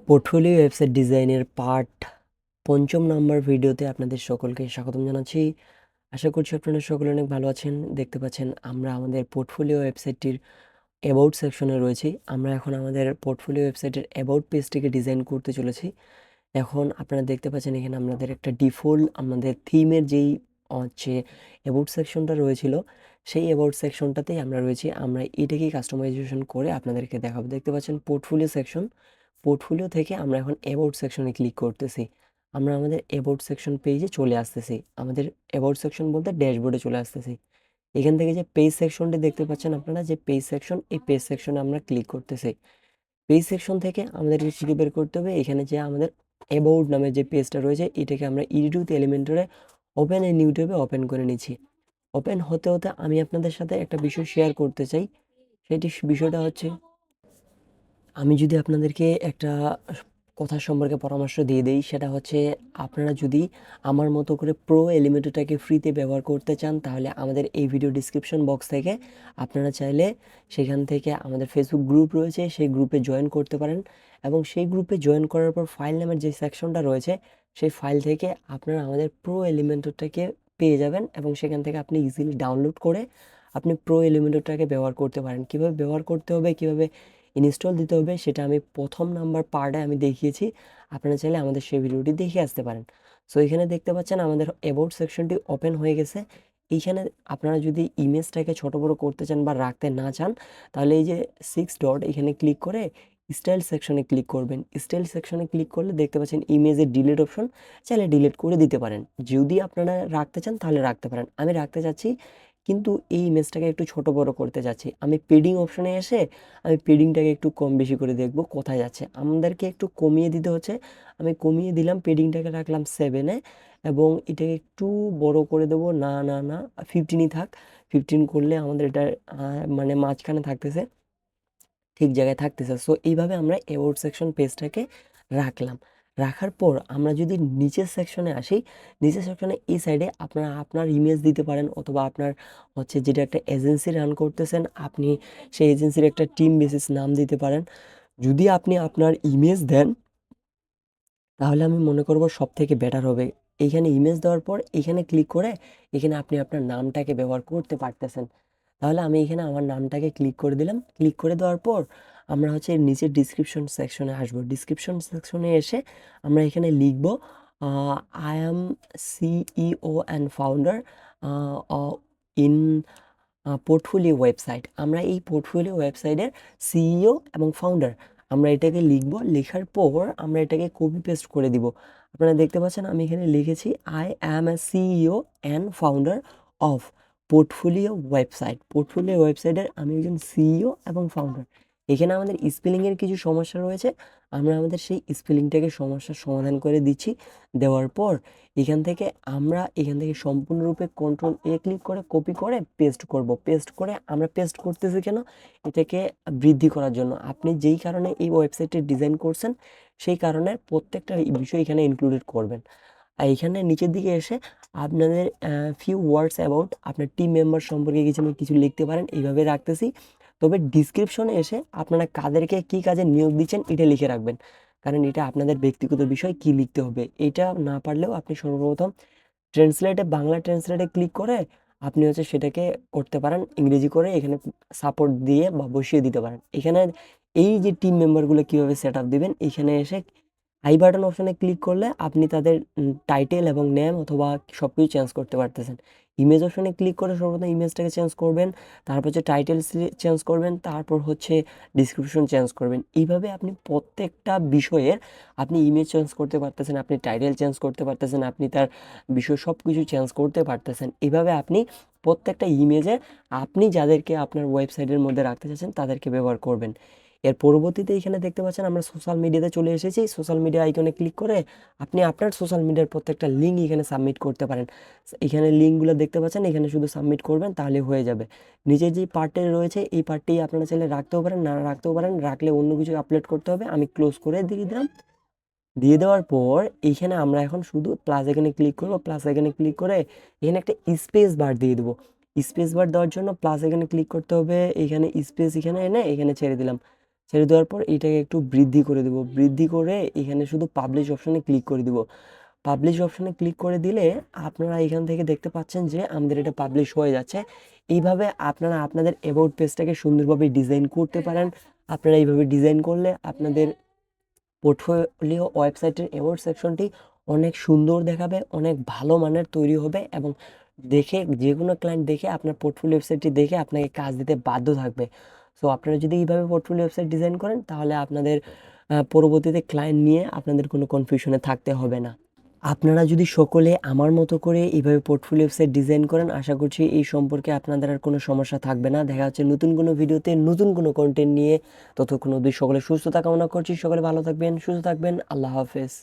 Portfolio website ডিজাইনের part ৫ম number ভিডিওতে আপনাদের সকলকে স্বাগতম জানাচ্ছি। আশা করছি আপনারা সকলে অনেক ভালো আছেন। দেখতে পাচ্ছেন আমরা আমাদের পোর্টফোলিও ওয়েবসাইটটির অ্যাবাউট সেকশনে রয়েছি। আমরা এখন আমাদের পোর্টফোলিও ওয়েবসাইটের অ্যাবাউট পেজটিকে ডিজাইন করতে চলেছি। এখন আপনারা দেখতে পাচ্ছেন এখানে আমাদের একটা ডিফল্ট আমাদের থিমের যেই হচ্ছে অ্যাবাউট সেকশনটা রয়েছিল, সেই অ্যাবাউট সেকশনটাতেই আমরা রয়েছি। আমরা এটাকেই কাস্টমাইজেশন করে আপনাদেরকে দেখাবো। দেখতে পাচ্ছেন পোর্টফোলিও সেকশন। পোর্টফোলিও থেকে আমরা এখন অ্যাবাউট সেকশনে ক্লিক করতেছি। আমরা আমাদের অ্যাবাউট সেকশন পেজে চলে আসতেছি। আমাদের অ্যাবাউট সেকশন বলতে ড্যাশবোর্ডে চলে আসতেছি। এখান থেকে যে পেজ সেকশনটি দেখতে পাচ্ছেন আপনারা, যে পেজ সেকশন, এই পেজ সেকশনে আমরা ক্লিক করতেছি। পেজ সেকশন থেকে আমাদেরকে খুঁজে বের করতে হবে এখানে যে আমাদের অ্যাবাউট নামের যে পেজটা রয়েছে, এটাকে আমরা এডিট উইথ এলিমেন্টরে ওপেন ইন নিউ ট্যাবে ওপেন করে নিচ্ছি। ওপেন হতে হতে আমি আপনাদের সাথে একটা বিষয় শেয়ার করতে চাই। সেটি বিষয়টা হচ্ছে, আমি যদি আপনাদেরকে একটা কথা সম্পর্কে পরামর্শ দিয়ে দেই, সেটা হচ্ছে আপনারা যদি আমার মতো করে প্রো এলিমেন্টরটাকে ফ্রিতে ব্যবহার করতে চান, তাহলে আমাদের এই ভিডিও ডিসক্রিপশন বক্স থেকে আপনারা চাইলে সেখান থেকে আমাদের ফেসবুক গ্রুপ রয়েছে, সেই গ্রুপে জয়েন করতে পারেন। এবং সেই গ্রুপে জয়েন করার পর ফাইল নামের যে সেকশনটা রয়েছে, সেই ফাইল থেকে আপনারা আমাদের প্রো এলিমেন্টরটাকে পেয়ে যাবেন এবং সেখান থেকে আপনি ইজিলি ডাউনলোড করে আপনি প্রো এলিমেন্টরটাকে ব্যবহার করতে পারেন। কীভাবে ব্যবহার করতে হবে, কীভাবে ইনস্টল দিতে হবে, সেটা আমি প্রথম নাম্বার পার্টে আমি দেখিয়েছি। আপনারা চাইলে আমাদের সেই ভিডিওটি দেখে আসতে পারেন। সো এখানে দেখতে পাচ্ছেন আমাদের অ্যাবাউট সেকশনটি ওপেন হয়ে গেছে। এইখানে আপনারা যদি ইমেজটাকে ছোট বড় করতে চান বা রাখতে না চান, তাহলে এই যে 6 ডট এখানে ক্লিক করে স্টাইল সেকশনে ক্লিক করবেন। স্টাইল সেকশনে ক্লিক করলে দেখতে পাচ্ছেন ইমেজের ডিলিট অপশন, চাইলে ডিলিট করে দিতে পারেন। যদি আপনারা রাখতে চান তাহলে রাখতে পারেন। আমি রাখতে চাচ্ছি, কিন্তু এই ইমেজটাকে একটু ছোট বড় করতে যাচ্ছি। আমি পেডিং অপশনে এসে আমি পেডিংটাকে একটু কম বেশি করে দেখব কোথায় যাচ্ছে। আমাদেরকে একটু কমিয়ে দিতে হচ্ছে। আমি কমিয়ে দিলাম, পেডিংটাকে রাখলাম 7-এ এবং এটাকে একটু বড় করে দেবো। না না না, 15ই থাক। 15 করলে আমাদের এটা মানে মাঝখানে থাকতেছে, ঠিক জায়গায় থাকতেছে। সো এইভাবে আমরা অ্যাবাউট সেকশন পেজটাকে রাখলাম। রাখার পর আমরা যদি নিচের সেকশনে আসি, নিচের সেকশনে এই সাইডে আপনারা আপনার ইমেজ দিতে পারেন, অথবা আপনার হচ্ছে যেটা একটা এজেন্সি রান করতেছেন, আপনি সেই এজেন্সির একটা টিম বেসিস নাম দিতে পারেন। যদি আপনি আপনার ইমেজ দেন, তাহলে আমি মনে করব সব থেকে বেটার হবে। এইখানে ইমেজ দেওয়ার পর এখানে ক্লিক করে এখানে আপনি আপনার নামটাকে ব্যবহার করতে পারতেছেন। তাহলে আমি এখানে আমার নামটাকে ক্লিক করে দিলাম। ক্লিক করে দেওয়ার পর আমরা হচ্ছে নিচের ডিসক্রিপশন সেকশনে আসবো। ডিসক্রিপশন সেকশনে এসে আমরা এখানে লিখব, I am CEO and founder in portfolio website. আমরা এই পোর্টফোলিও ওয়েবসাইটের সিইও এবং ফাউন্ডার আমরা এটাকে লিখব। লেখার পর আমরা এটাকে কপি পেস্ট করে দিব। আপনারা দেখতে পাচ্ছেন আমি এখানে লিখেছি, I am A CEO and founder of portfolio website. Portfolio ওয়েবসাইটের আমি একজন সিইও এবং ফাউন্ডার। এখানে আমাদের স্পেলিংয়ের কিছু সমস্যা রয়েছে, আমরা আমাদের সেই স্পেলিংটাকে সমস্যার সমাধান করে দিচ্ছি। দেওয়ার পর এখান থেকে সম্পূর্ণরূপে কন্ট্রোল এ ক্লিক করে কপি করে পেস্ট করব। পেস্ট করে আমরা পেস্ট করতেছি কেন, এটাকে বৃদ্ধি করার জন্য। আপনি যেই কারণে এই ওয়েবসাইটটি ডিজাইন করছেন, সেই কারণে প্রত্যেকটা বিষয় এখানে ইনক্লুডেড করবেন। আর এখানে নিচের দিকে এসে আপনাদের ফিউ ওয়ার্ডস অ্যাবাউট আপনার টিম মেম্বার সম্পর্কে কিছু লিখতে পারেন। এইভাবে রাখতেছি। তবে ডিসক্রিপশনে এসে আপনারা কাদেরকে কী কাজে নিয়োগ দিচ্ছেন এটা লিখে রাখবেন, কারণ এটা আপনাদের ব্যক্তিগত বিষয়, কি লিখতে হবে। এটা না পারলেও আপনি সর্বপ্রথম বাংলা ট্রান্সলেটে ক্লিক করে আপনি হচ্ছে সেটাকে করতে পারেন, ইংরেজি করে এখানে সাপোর্ট দিয়ে বা বসিয়ে দিতে পারেন। এখানে এই যে টিম মেম্বারগুলো কীভাবে সেট আপ দেবেন, এখানে এসে আই বাটন অপশনে ক্লিক করলে আপনি তাদের টাইটেল এবং নেম অথবা সব কিছু চেঞ্জ করতে পারতেছেন। ইমেজ অপশনে ক্লিক করে সর্বপ্রথম ইমেজটাকে চেঞ্জ করবেন, তারপর হচ্ছে টাইটেল চেঞ্জ করবেন, তারপর হচ্ছে ডিসক্রিপশন চেঞ্জ করবেন। এইভাবে আপনি প্রত্যেকটা বিষয়ের আপনি ইমেজ চেঞ্জ করতে পারতেছেন, আপনি টাইটেল চেঞ্জ করতে পারতেছেন, আপনি তার বিষয় সব কিছু চেঞ্জ করতে পারতেছেন। এইভাবে আপনি প্রত্যেকটা ইমেজে আপনি যাদেরকে আপনার ওয়েবসাইটের মধ্যে রাখতে চাচ্ছেন তাদেরকে ব্যবহার করবেন। এর পরবর্তীতে এখানে দেখতে পাচ্ছেন আমরা সোশ্যাল মিডিয়াতে চলে এসেছি। সোশ্যাল মিডিয়া আইকনে ক্লিক করে আপনি আপনার সোশ্যাল মিডিয়ার প্রত্যেকটা লিঙ্ক এখানে সাবমিট করতে পারেন। এখানে লিঙ্কগুলো দেখতে পাচ্ছেন, এখানে শুধু সাবমিট করবেন, তাহলে হয়ে যাবে। নিচের যে পার্টে রয়েছে এই পার্টটি আপনারা চাইলে রাখতেও পারেন, না রাখতেও পারেন। রাখলে অন্য কিছু আপলোড করতে হবে। আমি ক্লোজ করে দিয়ে দিলাম। দিয়ে দেওয়ার পর এইখানে আমরা এখন শুধু প্লাস আইকনে ক্লিক করব। প্লাস আইকনে ক্লিক করে এখানে একটা স্পেস বার দিয়ে দেবো। স্পেস বার দেওয়ার জন্য প্লাস আইকনে ক্লিক করতে হবে, এখানে স্পেস এখানে এনে এখানে ছেড়ে দিলাম। ছেড়ে দেওয়ার পর এটাকে একটু বৃদ্ধি করে দেব। বৃদ্ধি করে এখানে শুধু পাবলিশ অপশনে ক্লিক করে দিব। পাবলিশ অপশনে ক্লিক করে দিলে আপনারা এখান থেকে দেখতে পাচ্ছেন যে আমাদের এটা পাবলিশ হয়ে যাচ্ছে। এইভাবে আপনারা আপনাদের অ্যাবাউট পেজটাকে সুন্দরভাবে ডিজাইন করতে পারেন। আপনারা এইভাবে ডিজাইন করলে আপনাদের পোর্টফোলিও ওয়েবসাইটের অ্যাবাউট সেকশনটি অনেক সুন্দর দেখাবে, অনেক ভালো মানের তৈরি হবে এবং দেখে যে কোনো ক্লায়েন্ট দেখে আপনার পোর্টফোলিও ওয়েবসাইটটি দেখে আপনাকে কাজ দিতে বাধ্য থাকবে। সো আপনারা যদি এইভাবে পোর্টফোলিও ওয়েবসাইট ডিজাইন করেন তাহলে আপনাদের পরবর্তীতে ক্লায়েন্ট নিয়ে আপনাদের কোনো কনফিউশনে থাকতে হবে না। আপনারা যদি সকলে আমার মতো করে এইভাবে পোর্টফোলিও ওয়েবসাইট ডিজাইন করেন, আশা করছি এই সম্পর্কে আপনাদের আর কোনো সমস্যা থাকবে না। দেখা হচ্ছে নতুন কোনো ভিডিওতে নতুন কোনো কন্টেন্ট নিয়ে। ততক্ষণ অবধি সকলে সুস্থতা কামনা করছি। সকলে ভালো থাকবেন, সুস্থ থাকবেন। আল্লাহ হাফেজ।